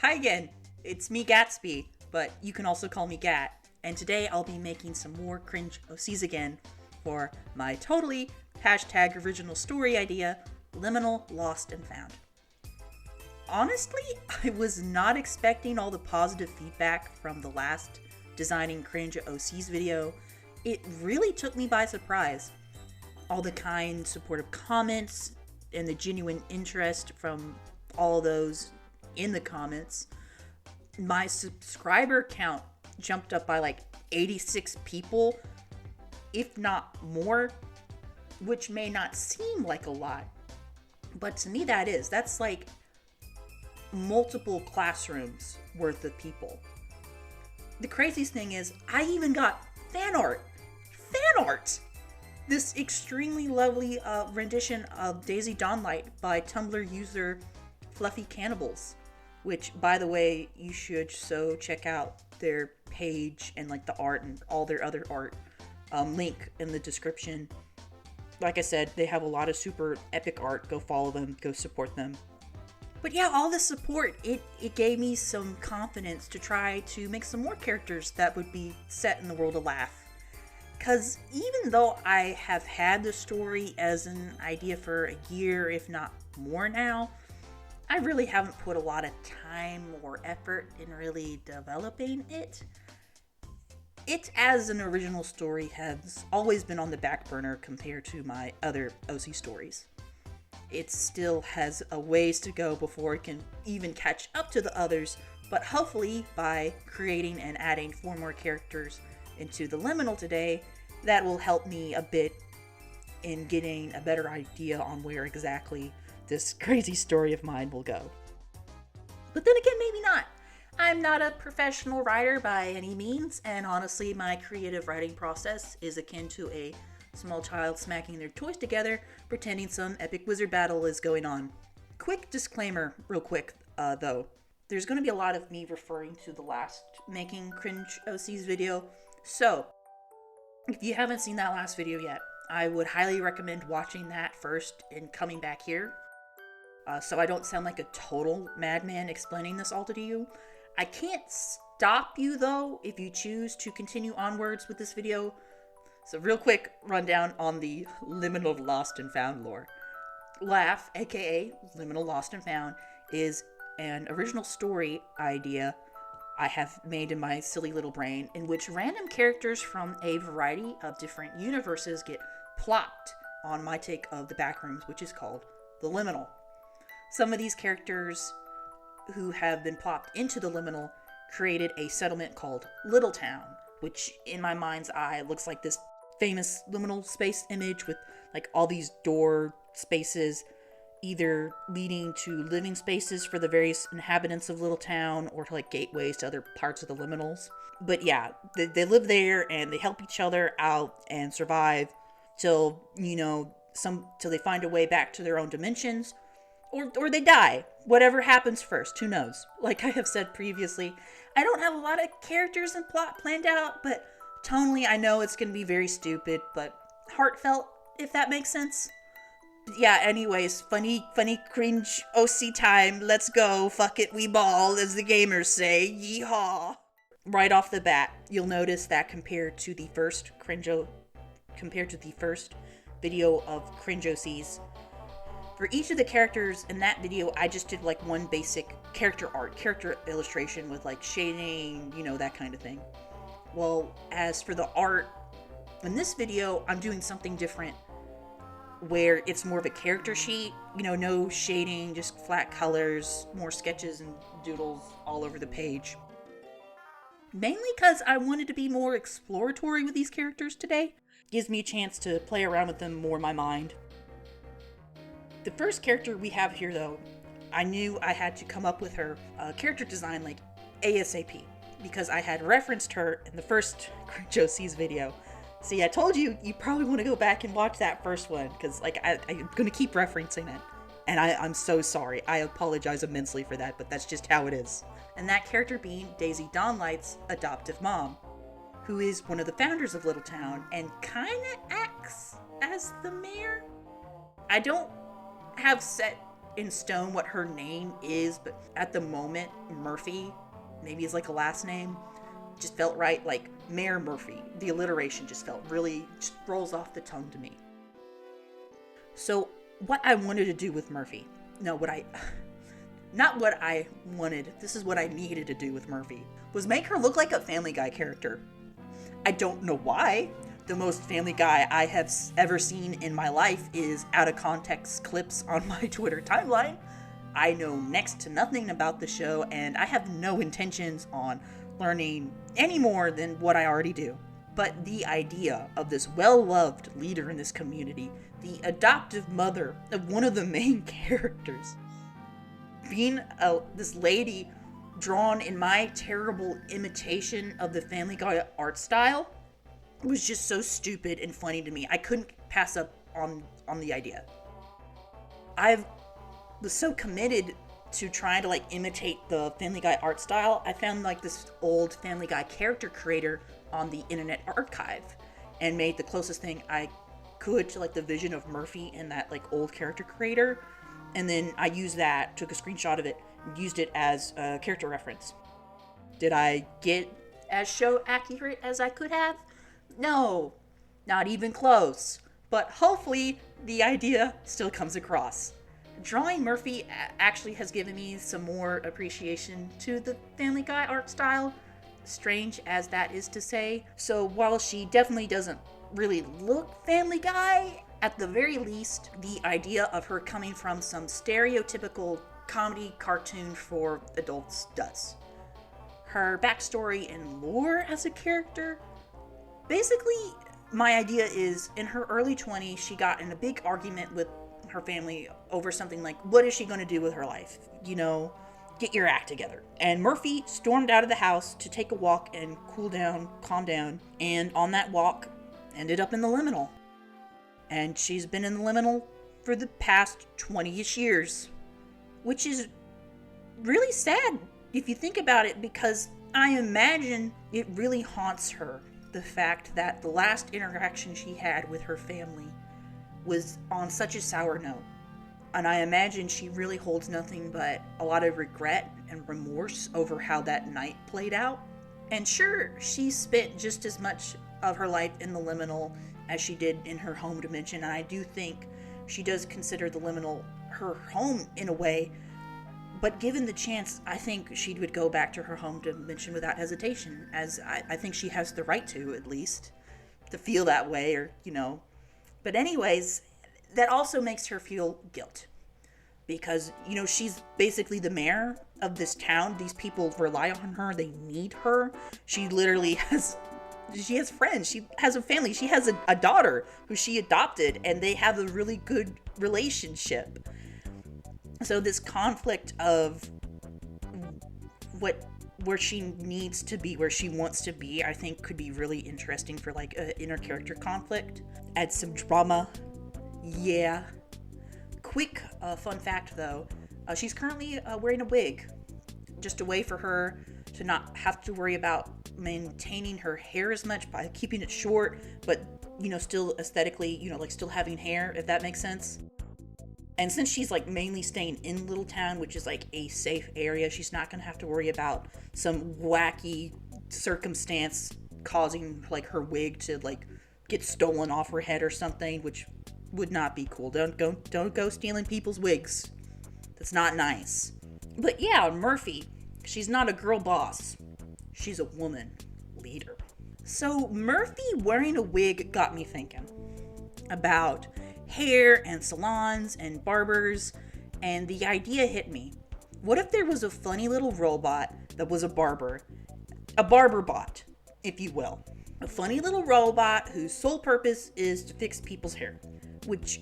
Hi again, it's me Gatsby, but you can also call me Gat, and today I'll be making some more Cringe Ocs again for my totally #original story idea, LIminal Lost and Found. Honestly, I was not expecting all the positive feedback from the last designing Cringe Ocs video. It really took me by surprise. All the kind, supportive comments and the genuine interest from all those in the comments. My subscriber count jumped up by like 86 people, if not more, which may not seem like a lot, but to me that's like multiple classrooms worth of people. The craziest thing is I even got fan art. This extremely lovely rendition of Daisy Dawnlight by Tumblr user FLUFFYCANNIBALS, which, by the way, you should so check out their page and like the art and all their other art. Link in the description. Like I said, they have a lot of super epic art. Go follow them, go support them. But yeah, all the support, it gave me some confidence to try to make some more characters that would be set in the world of Laugh. Because even though I have had the story as an idea for a year, if not more now, I really haven't put a lot of time or effort in really developing it. It, as an original story, has always been on the back burner compared to my other OC stories. It still has a ways to go before it can even catch up to the others, but hopefully by creating and adding 4 more characters into the Liminal today, that will help me a bit in getting a better idea on where exactly this crazy story of mine will go. But then again, maybe not. I'm not a professional writer by any means, and honestly, my creative writing process is akin to a small child smacking their toys together, pretending some epic wizard battle is going on. Quick disclaimer, real quick, though. There's going to be a lot of me referring to the last Making Cringe Ocs video, so if you haven't seen that last video yet, I would highly recommend watching that first and coming back here. So I don't sound like a total madman explaining this all to you. I can't stop you though if you choose to continue onwards with this video. So real quick rundown on the LIminal Lost and Found lore. Laugh, aka LIminal Lost and Found, is an original story idea I have made in my silly little brain in which random characters from a variety of different universes get plopped on my take of the backrooms, which is called the Liminal. Some of these characters who have been plopped into the Liminal created a settlement called Little Town, which in my mind's eye looks like this famous liminal space image with like all these door spaces either leading to living spaces for the various inhabitants of Little Town or to like gateways to other parts of the liminals. But yeah, they live there and they help each other out and survive till, till they find a way back to their own dimensions. Or they die. Whatever happens first, who knows? Like I have said previously, I don't have a lot of characters and plot planned out, but tonally I know it's going to be very stupid, but heartfelt, if that makes sense. But yeah, anyways, funny cringe OC time, let's go, fuck it, we ball, as the gamers say, yeehaw. Right off the bat, you'll notice that compared to the first video of Cringe Ocs, for each of the characters in that video, I just did like one basic character illustration with like shading, that kind of thing. Well, as for the art, in this video, I'm doing something different where it's more of a character sheet, no shading, just flat colors, more sketches and doodles all over the page. Mainly because I wanted to be more exploratory with these characters today. Gives me a chance to play around with them more in my mind. The first character we have here, though, I knew I had to come up with her character design like ASAP because I had referenced her in the first Cringe Ocs video. See, I told you probably want to go back and watch that first one because like I'm going to keep referencing it. And I'm so sorry. I apologize immensely for that, but that's just how it is. And that character being Daisy Dawnlight's adoptive mom, who is one of the founders of Little Town and kind of acts as the mayor. I don't have set in stone what her name is, but at the moment, Murphy, maybe it's like a last name, just felt right. Like Mayor Murphy. The alliteration just felt really, just rolls off the tongue to me. So what I wanted to do with Murphy, not what I wanted, this is what I needed to do with Murphy, was make her look like a Family Guy character. I don't know why. The most Family Guy I have ever seen in my life is out of context clips on my Twitter timeline. I know next to nothing about the show, and I have no intentions on learning any more than what I already do. But the idea of this well-loved leader in this community, the adoptive mother of one of the main characters, being this lady drawn in my terrible imitation of the Family Guy art style, was just so stupid and funny to me. I couldn't pass up on the idea. I was so committed to trying to like imitate the Family Guy art style. I found like this old Family Guy character creator on the Internet Archive and made the closest thing I could to like the vision of Murphy and that like old character creator. And then I used that, took a screenshot of it, and used it as a character reference. Did I get as show accurate as I could have? No, not even close. But hopefully the idea still comes across. Drawing Murphy actually has given me some more appreciation to the Family Guy art style, strange as that is to say. So while she definitely doesn't really look Family Guy, at the very least, the idea of her coming from some stereotypical comedy cartoon for adults does. Her backstory and lore as a character, basically, my idea is in her early 20s, she got in a big argument with her family over something like, what is she going to do with her life? You know, get your act together. And Murphy stormed out of the house to take a walk and cool down, calm down, and on that walk, ended up in the liminal. And she's been in the liminal for the past 20-ish years, which is really sad if you think about it, because I imagine it really haunts her, the fact that the last interaction she had with her family was on such a sour note. And I imagine she really holds nothing but a lot of regret and remorse over how that night played out. And sure, she spent just as much of her life in the liminal as she did in her home dimension, and I do think she does consider the liminal her home in a way, but given the chance, I think she would go back to her home dimension without hesitation, as I think she has the right to, at least, to feel that way, or, you know. But anyways, that also makes her feel guilt, because, you know, she's basically the mayor of this town. These people rely on her, they need her. She literally has friends, she has a family, she has a daughter who she adopted, and they have a really good relationship. So this conflict of where she needs to be, where she wants to be, I think could be really interesting for like an inner character conflict. Add some drama. Yeah. Quick fun fact though, she's currently wearing a wig, just a way for her to not have to worry about maintaining her hair as much by keeping it short, but, you know, still aesthetically, you know, like still having hair, if that makes sense. And since she's like mainly staying in Little Town, which is like a safe area, she's not gonna have to worry about some wacky circumstance causing like her wig to like get stolen off her head or something, which would not be cool. Don't go stealing people's wigs. That's not nice. But yeah, Murphy, she's not a girl boss. She's a woman leader. So Murphy wearing a wig got me thinking about hair and salons and barbers, and the idea hit me. What if there was a funny little robot that was a barber? A BARBERBOT, if you will. A funny little robot whose sole purpose is to fix people's hair, which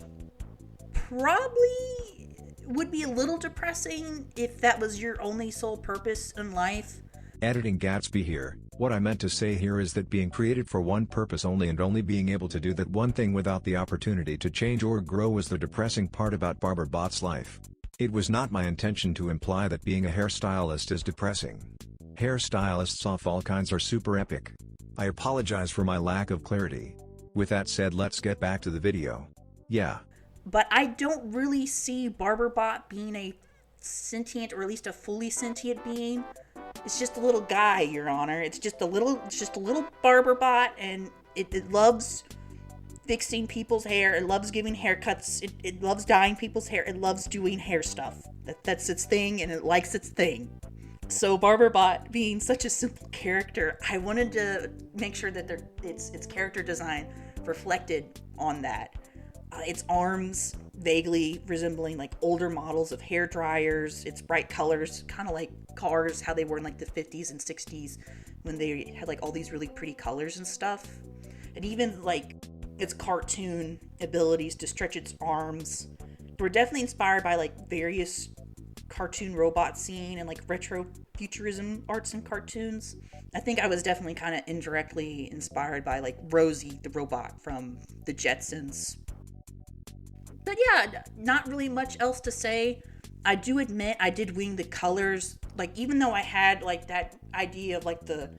probably would be a little depressing if that was your only sole purpose in life. Editing Gatsby here. What I meant to say here is that being created for one purpose only and only being able to do that one thing without the opportunity to change or grow was the depressing part about BARBERBOT's life. It was not my intention to imply that being a hairstylist is depressing. Hairstylists of all kinds are super epic. I apologize for my lack of clarity. With that said, let's get back to the video. Yeah. But I don't really see BARBERBOT being a sentient, or at least a fully sentient being. It's just a little guy, Your Honor. It's just a little BARBERBOT, and it loves fixing people's hair. It loves giving haircuts. It loves dyeing people's hair. It loves doing hair stuff. That's its thing, and it likes its thing. So BARBERBOT being such a simple character, I wanted to make sure that its character design reflected on that. Its arms vaguely resembling like older models of hair dryers. Its bright colors, kind of like cars, how they were in like the 50s and 60s when they had like all these really pretty colors and stuff. And even like its cartoon abilities to stretch its arms were definitely inspired by like various cartoon robot scene and like retro futurism arts and cartoons. I think I was definitely kind of indirectly inspired by like Rosie the robot from the Jetsons. But yeah, not really much else to say. I do admit I did wing the colors. Like, even though I had like that idea of like the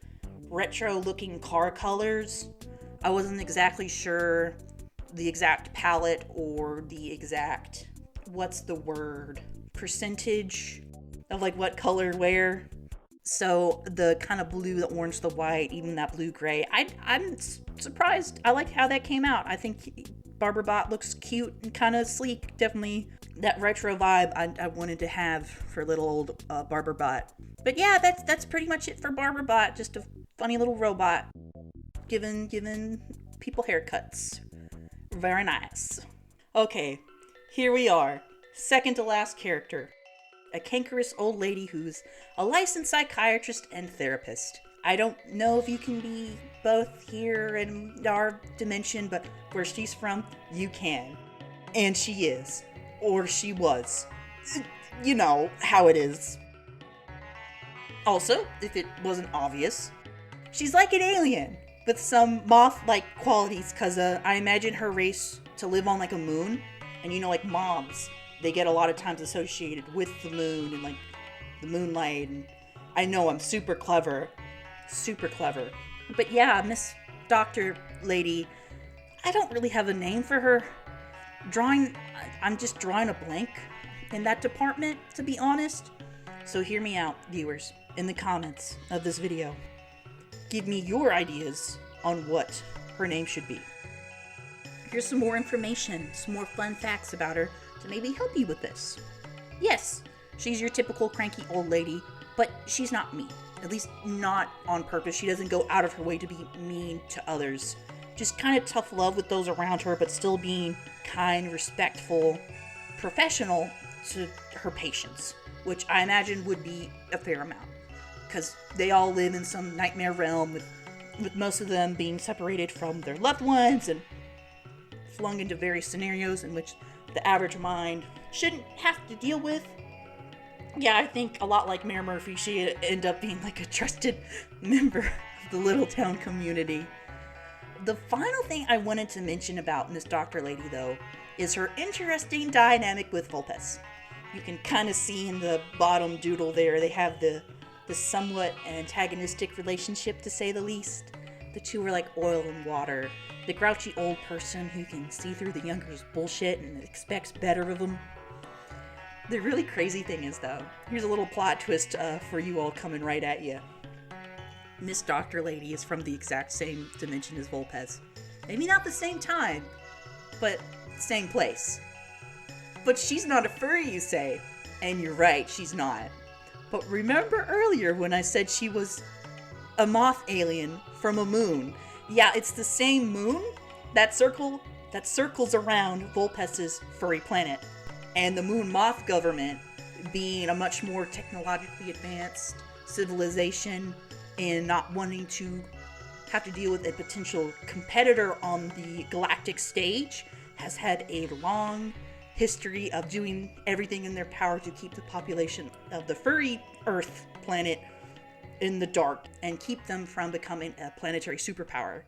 retro looking car colors, I wasn't exactly sure the exact palette or the exact, what's the word, percentage of like what color where. So the kind of blue, the orange, the white, even that blue gray, I'm surprised. I like how that came out. I think BARBERBOT looks cute and kind of sleek. Definitely that retro vibe I wanted to have for little old BARBERBOT. But yeah, that's pretty much it for BARBERBOT. Just a funny little robot giving people haircuts. Very nice. Okay, here we are. Second to last character. A cankerous old lady who's a licensed psychiatrist and therapist. I don't know if you can be both here in our dimension, but where she's from, you can. And she is. Or she was. You know how it is. Also, if it wasn't obvious, she's like an alien with some moth-like qualities, because I imagine her race to live on like a moon. And you know, like moths, they get a lot of times associated with the moon and like the moonlight. And I know I'm super clever. But yeah, Miss Doctor Lady, I don't really have a name for her. I'm just drawing a blank in that department, to be honest. So hear me out, viewers, in the comments of this video. Give me your ideas on what her name should be. Here's some more information, some more fun facts about her to maybe help you with this. Yes, she's your typical cranky old lady, but she's not mean. At least not on purpose. She doesn't go out of her way to be mean to others. Just kind of tough love with those around her, but still being kind, respectful, professional to her patients, which I imagine would be a fair amount, because they all live in some nightmare realm with most of them being separated from their loved ones and flung into various scenarios in which the average mind shouldn't have to deal with. Yeah, I think a lot like Mayor Murphy, she ended up being like a trusted member of the little town community. The final thing I wanted to mention about Miss Dr. Lady, though, is her interesting dynamic with Vulpes. You can kind of see in the bottom doodle there, they have the somewhat antagonistic relationship, to say the least. The two are like oil and water. The grouchy old person who can see through the younger's bullshit and expects better of them. The really crazy thing is, though, here's a little plot twist for you all coming right at you. Miss Dr. Lady is from the exact same dimension as Vulpes. Maybe not the same time, but same place. But she's not a furry, you say. And you're right, she's not. But remember earlier when I said she was a moth alien from a moon? Yeah, it's the same moon, that circles around Vulpes' furry planet. And the moon moth government, being a much more technologically advanced civilization and not wanting to have to deal with a potential competitor on the galactic stage, has had a long history of doing everything in their power to keep the population of the furry Earth planet in the dark and keep them from becoming a planetary superpower,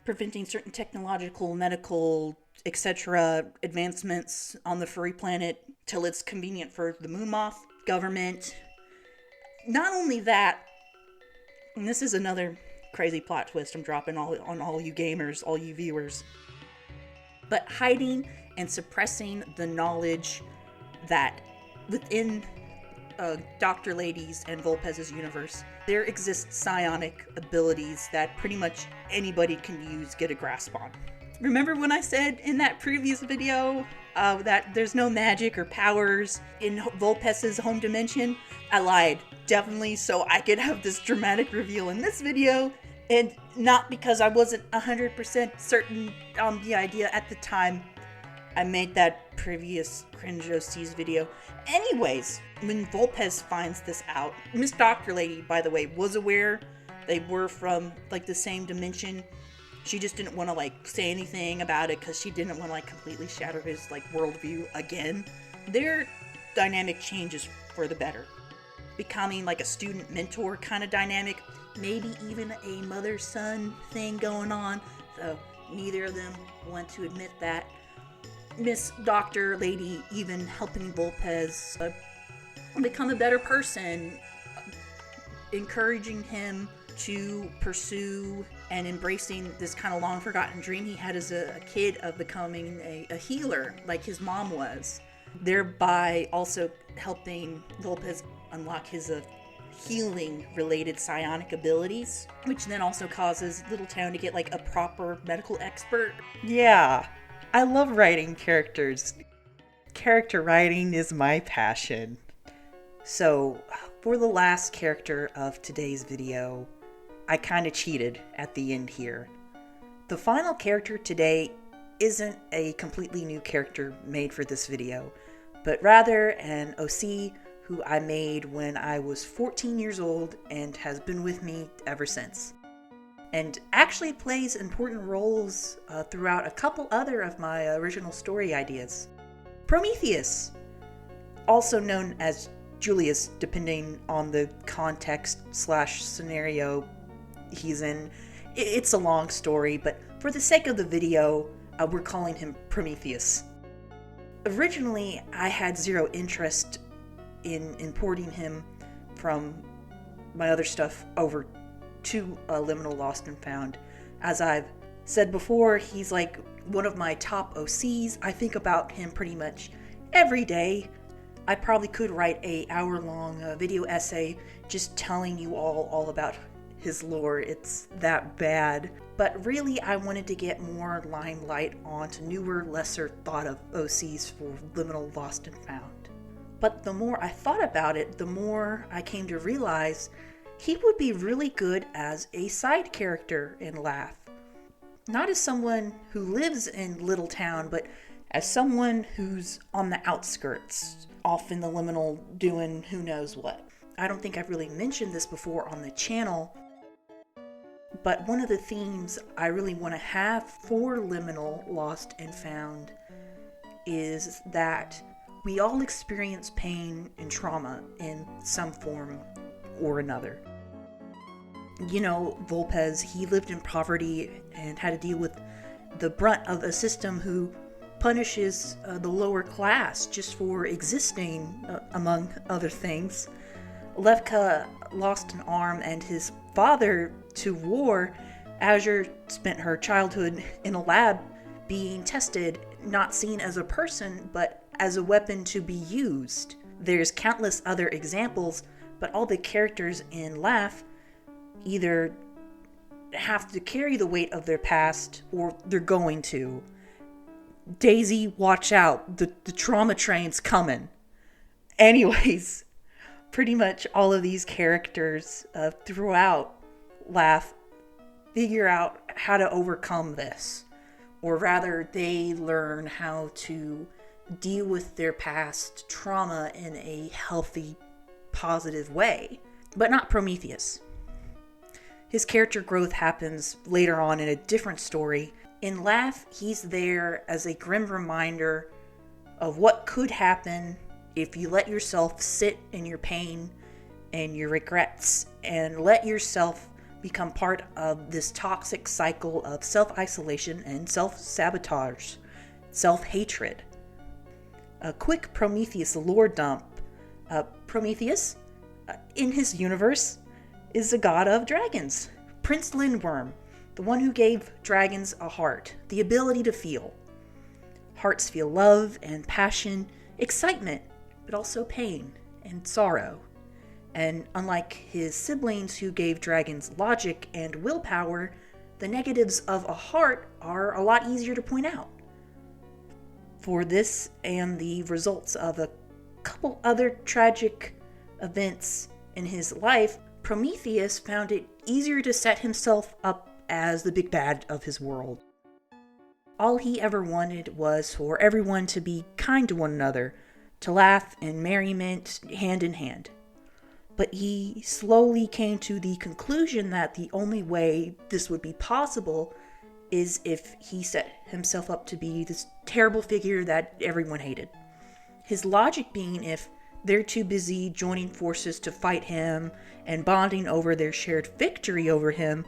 preventing certain technological, medical, etc. advancements on the furry planet till it's convenient for the moon moth government. Not only that, and this is another crazy plot twist I'm dropping on all you gamers, all you viewers, but hiding and suppressing the knowledge that within Dr. Lady's and Vulpez's universe, there exist psionic abilities that pretty much anybody can use, get a grasp on. Remember when I said in that previous video that there's no magic or powers in Vulpez's home dimension? I lied, definitely, so I could have this dramatic reveal in this video, and not because I wasn't 100% certain on the idea at the time I made that previous Cringe Ocs video. Anyways, when Vulpez finds this out, Miss Dr. Lady, by the way, was aware they were from like the same dimension. She just didn't want to like say anything about it because she didn't want to like completely shatter his like worldview again. Their dynamic changes for the better, becoming like a student mentor kind of dynamic, maybe even a mother-son thing going on, though neither of them want to admit that. Miss Dr. Lady even helping Vulpez become a better person, encouraging him to pursue and embracing this kind of long forgotten dream he had as a kid of becoming a healer like his mom was, thereby also helping Vulpez unlock his healing related psionic abilities, which then also causes Little Town to get like a proper medical expert. Yeah, I love writing characters. Character writing is my passion. So, for the last character of today's video, I kind of cheated at the end here. The final character today isn't a completely new character made for this video, but rather an OC who I made when I was 14 years old and has been with me ever since, and actually plays important roles throughout a couple other of my original story ideas. Prometheus, also known as Julius, depending on the context/scenario he's in. It's a long story, but for the sake of the video, we're calling him Prometheus. Originally, I had zero interest in importing him from my other stuff over to LIminal Lost and Found. As I've said before, he's like one of my top OCs. I think about him pretty much every day. I probably could write a hour-long video essay just telling you all about his lore. It's that bad. But really, I wanted to get more limelight onto newer, lesser thought of OCs for LIminal Lost and Found. But the more I thought about it, the more I came to realize he would be really good as a side character in LAF. Not as someone who lives in Little Town, but as someone who's on the outskirts, off in the liminal doing who knows what. I don't think I've really mentioned this before on the channel, but one of the themes I really want to have for LIminal Lost and Found is that we all experience pain and trauma in some form or another. You know, Vulpez, he lived in poverty and had to deal with the brunt of a system who punishes the lower class just for existing, among other things. Levka lost an arm and his father to war. Azure spent her childhood in a lab being tested, not seen as a person, but as a weapon to be used. There's countless other examples, but all the characters in LAF either have to carry the weight of their past or they're going to. DASY, watch out. The trauma train's coming. Anyways, pretty much all of these characters throughout LAF figure out how to overcome this. Or rather, they learn how to deal with their past trauma in a healthy, positive way. But not Prometheus. His character growth happens later on in a different story. In LAF, he's there as a grim reminder of what could happen if you let yourself sit in your pain and your regrets and let yourself become part of this toxic cycle of self-isolation and self-sabotage, self-hatred. A quick Prometheus lore dump. Prometheus, in his universe, is the god of dragons. Prince Lindworm, the one who gave dragons a heart, the ability to feel. Hearts feel love and passion, excitement, but also pain and sorrow. And unlike his siblings who gave dragons logic and willpower, the negatives of a heart are a lot easier to point out. For this and the results of a couple other tragic events in his life, Prometheus found it easier to set himself up as the big bad of his world. All he ever wanted was for everyone to be kind to one another, to laugh in merriment hand in hand. But he slowly came to the conclusion that the only way this would be possible is if he set himself up to be this terrible figure that everyone hated. His logic being if they're too busy joining forces to fight him and bonding over their shared victory over him,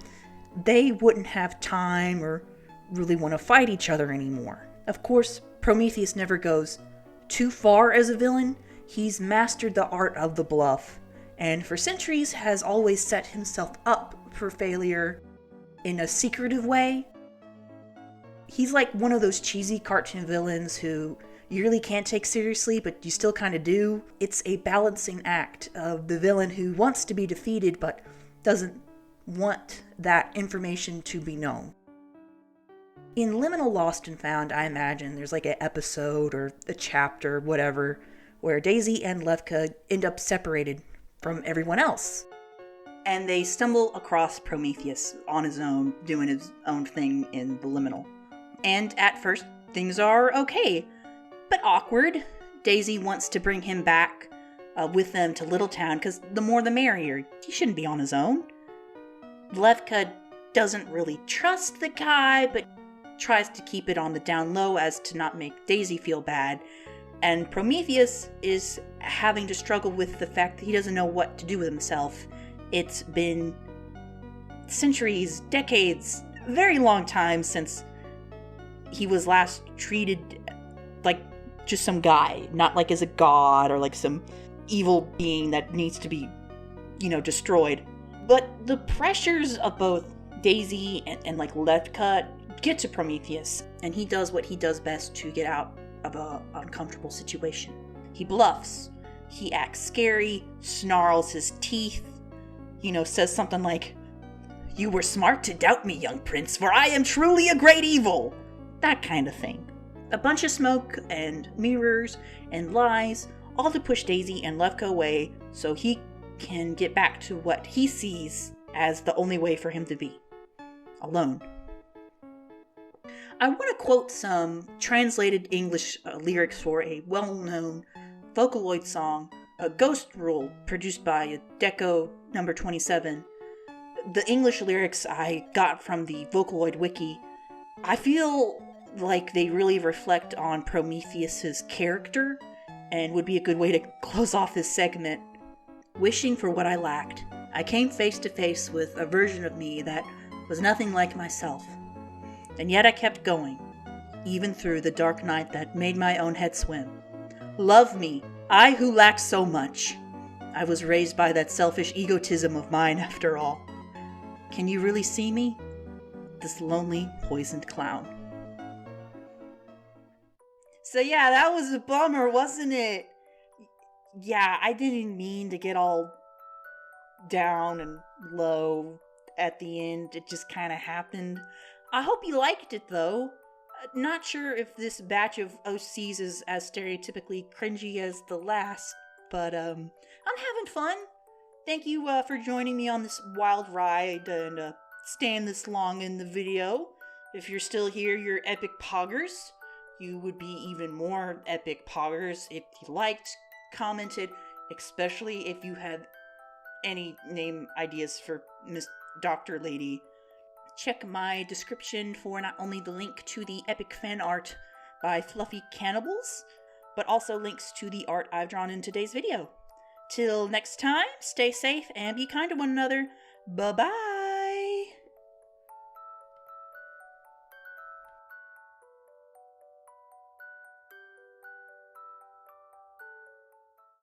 they wouldn't have time or really want to fight each other anymore. Of course, Prometheus never goes too far as a villain. He's mastered the art of the bluff, and for centuries has always set himself up for failure in a secretive way. He's like one of those cheesy cartoon villains who you really can't take seriously, but you still kind of do. It's a balancing act of the villain who wants to be defeated but doesn't want that information to be known. In LIminal Lost and Found, I imagine there's like an episode or a chapter, whatever, where DASY and Levka end up separated from everyone else. And they stumble across Prometheus on his own, doing his own thing in the liminal. And at first, things are okay, but awkward. DASY wants to bring him back with them to Littletown, because the more the merrier. He shouldn't be on his own. Levka doesn't really trust the guy, but tries to keep it on the down low as to not make DASY feel bad. And Prometheus is having to struggle with the fact that he doesn't know what to do with himself. It's been centuries, decades, very long time since he was last treated like just some guy, not like as a god or like some evil being that needs to be, destroyed. But the pressures of both DASY and like Levka get to Prometheus, and he does what he does best to get out of an uncomfortable situation. He bluffs, he acts scary, snarls his teeth, says something like, "You were smart to doubt me, young prince, for I am truly a great evil." That kind of thing. A bunch of smoke and mirrors and lies, all to push DASY and Levka away so he can get back to what he sees as the only way for him to be. Alone. I want to quote some translated English lyrics for a well-known Vocaloid song, a Ghost Rule, produced by Deco number 27. The English lyrics I got from the Vocaloid wiki. I feel like they really reflect on Prometheus's character and would be a good way to close off this segment. Wishing for what I lacked, I came face to face with a version of me that was nothing like myself. And yet I kept going, even through the dark night that made my own head swim. Love me, I who lack so much. I was raised by that selfish egotism of mine after all. Can you really see me? This lonely, poisoned clown. So yeah, that was a bummer, wasn't it? Yeah, I didn't mean to get all down and low at the end. It just kind of happened. I hope you liked it, though. Not sure if this batch of OCs is as stereotypically cringy as the last, but I'm having fun. Thank you for joining me on this wild ride and staying this long in the video. If you're still here, you're epic poggers. You would be even more epic poggers if you liked, commented, especially if you had any name ideas for Miss Dr. Lady. Check my description for not only the link to the epic fan art by Fluffy Cannibals, but also links to the art I've drawn in today's video. Till next time, stay safe and be kind to one another. Bye-bye!